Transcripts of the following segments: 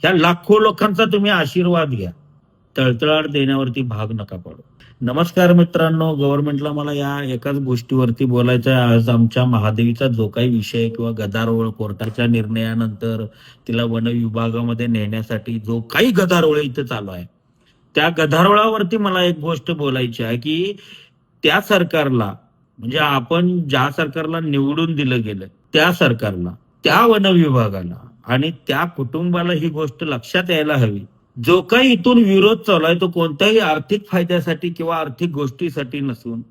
ह्या लाखो लोकांचा तुम्ही आशीर्वाद घ्या, तळतळाट देण्यावरती भाग नका पडू. नमस्कार मित्रांनो, गव्हर्नमेंटला मला या एकाच गोष्टीवरती बोलायचं आहे. आज आमच्या महादेवीचा जो काही विषय किंवा गदारोळ कोर्टाच्या निर्णयानंतर तिला वन विभागामध्ये नेण्यासाठी जो काही गदारोळ इथं चालू आहे, त्या गदारोळावरती मला एक गोष्ट बोलायची आहे की त्या सरकारला, म्हणजे आपण ज्या सरकारला निवडून दिलं गेलं त्या सरकारला, त्या वन विभागाला आणि त्या कुटुंबाला ही गोष्ट लक्षात यायला हवी. जो काही इथून विरोध चालू आहे तो कोणत्याही आर्थिक फायद्यासाठी किंवा आर्थिक गोष्टीसाठी नसून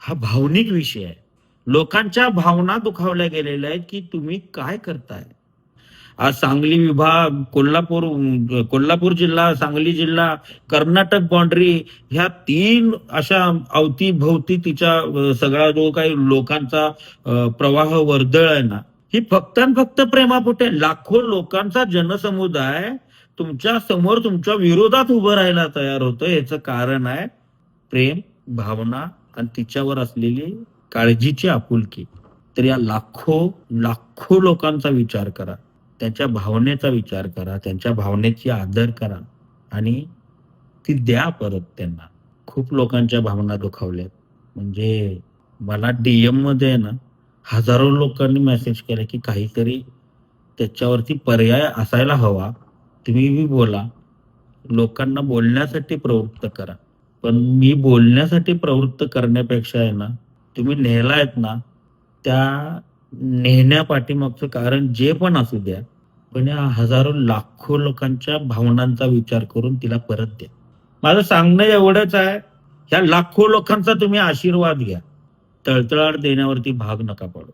हा भावनिक विषय आहे. लोकांच्या भावना दुखावल्या गेलेल्या आहेत की तुम्ही काय करताय. आज सांगली विभाग, कोल्हापूर जिल्हा, सांगली जिल्हा, कर्नाटक बाउंड्री, ह्या 3 अशा अवतीभोवती तिच्या सगळा जो काही लोकांचा प्रवाह वर्दळ आहे ना, ही फक्त आणि फक्त प्रेमापोटे लाखो लोकांचा जनसमुदाय तुमच्या समोर तुमच्या विरोधात उभं राहायला तयार होतं. याचं कारण आहे प्रेम, भावना आणि तिच्यावर असलेली काळजीची आपुलकी. तर या लाखो लाखो लोकांचा विचार करा, त्यांच्या भावनेचा विचार करा, त्यांच्या भावनेची आदर करा आणि ती द्या परत त्यांना. खूप लोकांच्या भावना दुखावल्यात. म्हणजे मला डीएम मध्ये आहे ना, हजारो लोकांनी मेसेज केला की काहीतरी त्याच्यावरती पर्याय असायला हवा. तुम्ही बी बोला, लोकांना बोलण्यासाठी प्रवृत्त करा. पण मी बोलण्यासाठी प्रवृत्त करण्यापेक्षा आहे ना, तुम्ही नेलायत ना, त्या नेण्यापाठीमागचं कारण जे पण असू द्या, पण या हजारो लाखो लोकांच्या भावनांचा विचार करून तिला परत द्या. माझं सांगणं एवढंच आहे, ह्या लाखो लोकांचा तुम्ही आशीर्वाद घ्या, तळतळाट देण्यावरती भाग नका पडू.